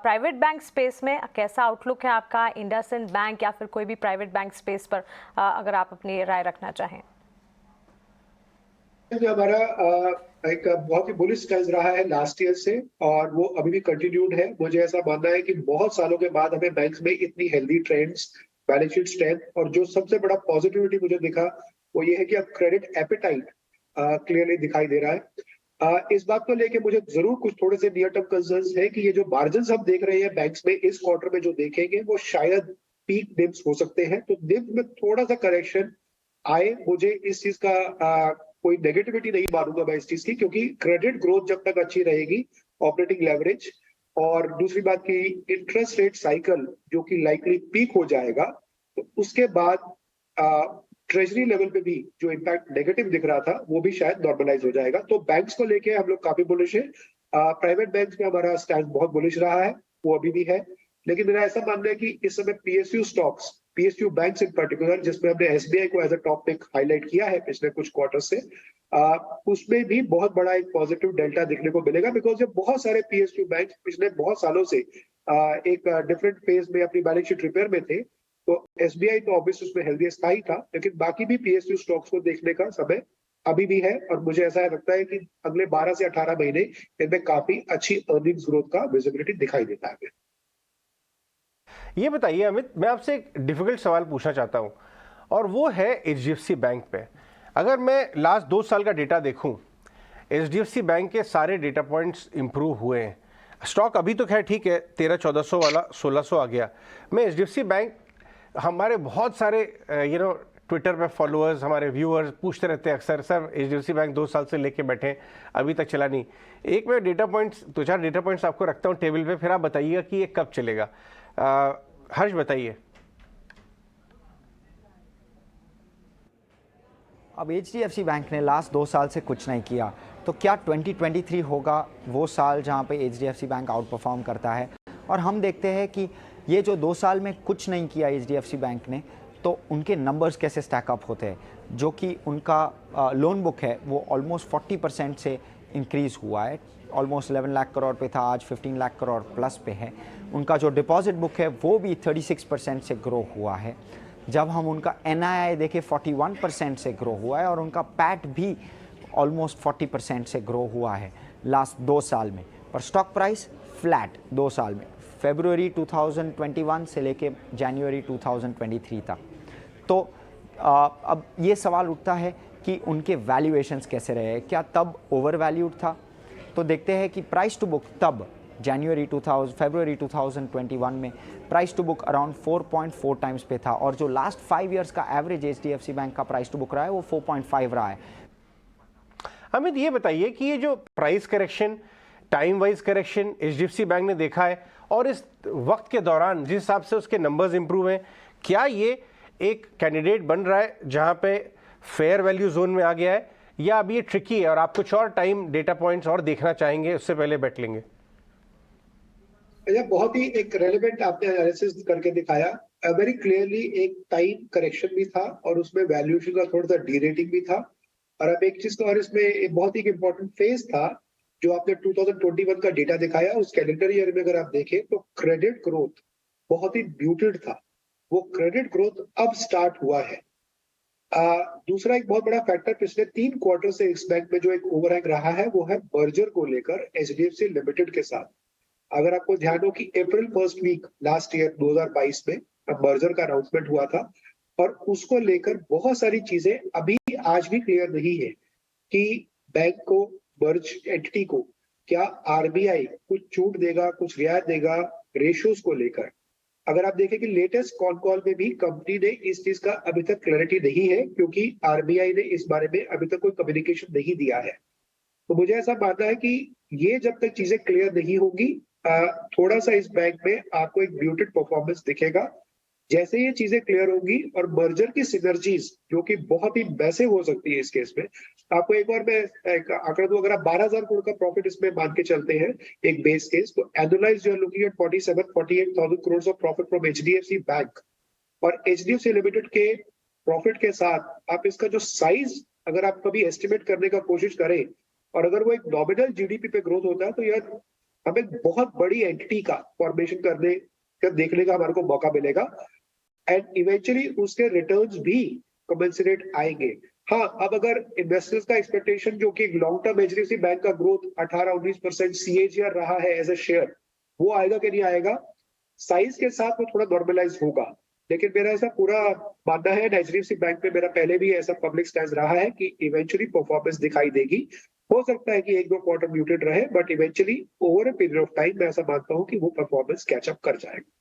Private bank space में कैसा outlook है आपका, इंडसइंड बैंक या फिर कोई भी प्राइवेट बैंक स्पेस पर अगर आप अपनी राय रखना चाहें? हमारा एक बहुत ही बुलिश स्टेज रहा है लास्ट ईयर से, और वो अभी भी कंटिन्यूड है। मुझे ऐसा मानना है कि बहुत सालों के बाद हमें बैंक्स में इतनी healthy trends, balance sheet strength, और जो सबसे बड़ा पॉजिटिविटी मुझे दिखा वो ये है कि अब क्रेडिट एपेटाइट क्लियरली दिखाई दे रहा है। इस बात को लेके मुझे जरूर कुछ थोड़े से नियर टर्म कंसर्न्स है कि ये जो मार्जिन हम देख रहे हैं बैंक्स में इस क्वार्टर में जो देखेंगे वो शायद पीक डिप्स हो सकते हैं, तो डिप में थोड़ा सा करेक्शन आए। मुझे इस चीज का कोई नेगेटिविटी नहीं मानूंगा मैं इस चीज की, क्योंकि क्रेडिट ग्रोथ जब तक अच्छी रहेगी, ऑपरेटिंग लेवरेज, और दूसरी बात की इंटरेस्ट रेट साइकिल जो कि लाइकली पीक हो जाएगा, तो उसके बाद ट्रेजरी लेवल पे भी जो इम्पैक्ट नेगेटिव दिख रहा था वो भी शायद नॉर्मलाइज हो जाएगा। तो बैंक्स को लेके हम लोग काफी बुलिश है। प्राइवेट बैंक्स में हमारा स्टैंड बहुत बुलिश रहा है, वो अभी भी है। लेकिन मेरा ऐसा मानना है कि इस समय PSU stocks, PSU banks in particular, जिसमें हमने एसबीआई को as a top pick highlight किया है पिछले कुछ क्वार्टर से, उसमें भी बहुत बड़ा एक पॉजिटिव डेल्टा देखने को मिलेगा, बिकॉज ये बहुत सारे पीएसयू बैंक पिछले बहुत सालों से एक डिफरेंट फेज में अपनी बैलेंस शीट रिपेयर में थे। तो एसबीआई तो ऑब्वियसली उसमें हेल्दीएस्ट था ही था, लेकिन बाकी भी पीएसयू स्टॉक्स को देखने का समय अभी भी है, और मुझे ऐसा लगता है कि अगले 12 से 18 महीने इनमें काफी अच्छी अर्निंग्स ग्रोथ का विजिबिलिटी दिखाई देता है। ये बताइए अमित, मैं आपसे एक डिफिकल्ट सवाल पूछना चाहता हूँ, और वो है एचडीएफसी बैंक पे। अगर मैं लास्ट 2 साल का डेटा देखूं, एचडीएफसी बैंक के सारे डेटा पॉइंट्स इंप्रूव हुए हैं। स्टॉक अभी तो खैर ठीक है, 13-1400 वाला 1600 आ गया। मैं एचडीएफसी बैंक, हमारे बहुत सारे ट्विटर पे फॉलोअर्स, हमारे व्यूअर्स पूछते रहते हैं अक्सर, सर एचडीएफसी बैंक 2 साल से लेके बैठे हैं, अभी तक चला नहीं। एक मैं डेटा पॉइंट्स, 2-4 डेटा पॉइंट्स आपको रखता हूँ टेबल पे, फिर आप बताइएगा कि ये कब चलेगा। हर्ष बताइए। अब एचडीएफसी बैंक ने लास्ट 2 साल से कुछ नहीं किया, तो क्या 2023 होगा वो साल जहां पे एचडीएफसी बैंक आउट परफॉर्म करता है? और हम देखते हैं कि ये जो 2 साल में कुछ नहीं किया एचडीएफसी बैंक ने, तो उनके नंबर्स कैसे स्टैकअप होते हैं, जो कि उनका लोन बुक है वो ऑलमोस्ट 40% से इंक्रीज़ हुआ है। ऑलमोस्ट 11 लाख करोड़ पे था, आज 15 लाख करोड़ प्लस पे है। उनका जो डिपॉजिट बुक है वो भी 36% से ग्रो हुआ है। जब हम उनका एनआईआई देखें 41% से ग्रो हुआ है, और उनका पैट भी ऑलमोस्ट 40% से ग्रो हुआ है लास्ट 2 साल में। पर स्टॉक प्राइस फ्लैट 2 साल में, फरवरी 2021 से लेके जनवरी 2023 तक। तो अब ये सवाल उठता है कि उनके वैल्यूएशंस कैसे रहे, क्या तब ओवर वैल्यूड था? तो देखते हैं कि प्राइस टू बुक तब फरवरी 2021 में price to book around 4.4 times पे था, और जो लास्ट 5 इयर्स का एवरेज एचडीएफसी बैंक का प्राइस टू बुक रहा है वो 4.5 रहा है। अमित ये बताइए कि ये जो price correction, time wise correction HDFC bank ने देखा है, और इस वक्त के दौरान जिस हिसाब से उसके नंबर्स इंप्रूव हैं, क्या ये एक कैंडिडेट बन रहा है जहां पे फेयर वैल्यू जोन में आ गया है, या अभी ये ट्रिकी है और आप कुछ और टाइम डेटा पॉइंट्स और देखना चाहेंगे, उससे पहले बैठ लेंगे? ये बहुत ही एक रेलेवेंट आपने एनालिसिस करके दिखाया। वेरी क्लियरली एक टाइम करेक्शन भी था, और उसमें वैल्यूएशन का थोड़ा सा डीरेटिंग भी था। और अब एक चीज का, और इसमें एक बहुत ही इंपॉर्टेंट फेज था जो आपने 2021 का डेटा दिखाया, उस कैलेंडर ईयर में अगर आप देखें तो क्रेडिट ग्रोथ बहुत ही म्यूटेड था। वो क्रेडिट ग्रोथ अब स्टार्ट हुआ है। दूसरा एक बहुत बड़ा फैक्टर पिछले 3 क्वार्टर से इस बैंक में जो एक ओवरहैंग रहा है वो है मर्जर को लेकर एचडीएफसी लिमिटेड के साथ। अगर आपको ध्यान हो कि April first week last year 2022 में मर्जर का अनाउंसमेंट हुआ था, और उसको लेकर बहुत सारी चीजें अभी आज भी क्लियर नहीं है कि बैंक को, मर्ज एंटिटी को, क्या आरबीआई कुछ छूट देगा, कुछ रियायत देगा रेशियोज को लेकर। अगर आप देखें कि लेटेस्ट कॉन कॉल में भी कंपनी ने इस चीज का अभी तक क्लैरिटी नहीं है, क्योंकि आरबीआई ने इस बारे में अभी तक कोई कम्युनिकेशन नहीं दिया है। तो मुझे ऐसा मानना है कि ये जब तक चीजें क्लियर नहीं होगी, थोड़ा सा इस बैंक में आपको एक म्यूटेड परफॉर्मेंस दिखेगा। जैसे ये चीजें क्लियर होंगी और मर्जर की सिनर्जीज जो कि बहुत ही मैसिव हो सकती है इस केस में, आपको एक और मैं एक आंकड़ा दूं, अगर आप 12,000 करोड़ का प्रॉफिट इसमें मान के चलते हैं एक बेस केस, तो annualised you are looking at 47-48,000 crore of profit from HDFC Bank. और एचडीएफसी लिमिटेड के प्रॉफिट के साथ आप इसका जो साइज अगर आप कभी एस्टिमेट करने का कोशिश करें, और अगर वो एक नॉमिनल जीडीपी पे ग्रोथ होता है, तो यार हमें बहुत बड़ी एंटिटी का फॉर्मेशन करने का देखने का हमारे को मौका मिलेगा एंड इवेंचुअली उसके रिटर्न्स भी कमेंसरेट आएंगे। हाँ, अब अगर इन्वेस्टर्स का एक्सपेक्टेशन जो कि लॉन्ग टर्म एचडीएफसी बैंक का ग्रोथ 18-19% सीएजीआर रहा है एज अ शेयर, वो आएगा कि नहीं आएगा, साइज के साथ वो थोड़ा नॉर्मलाइज होगा। लेकिन मेरा ऐसा पूरा मानना है, एचडीएफसी बैंक में मेरा पहले भी ऐसा पब्लिक स्टैंड रहा है कि इवेंचुअली परफॉर्मेंस दिखाई देगी। हो सकता है कि 1-2 क्वार्टर म्यूटेड रहे, but eventually over a period of time मैं ऐसा मानता हूं कि वो परफॉर्मेंस कैचअप कर जाएगा।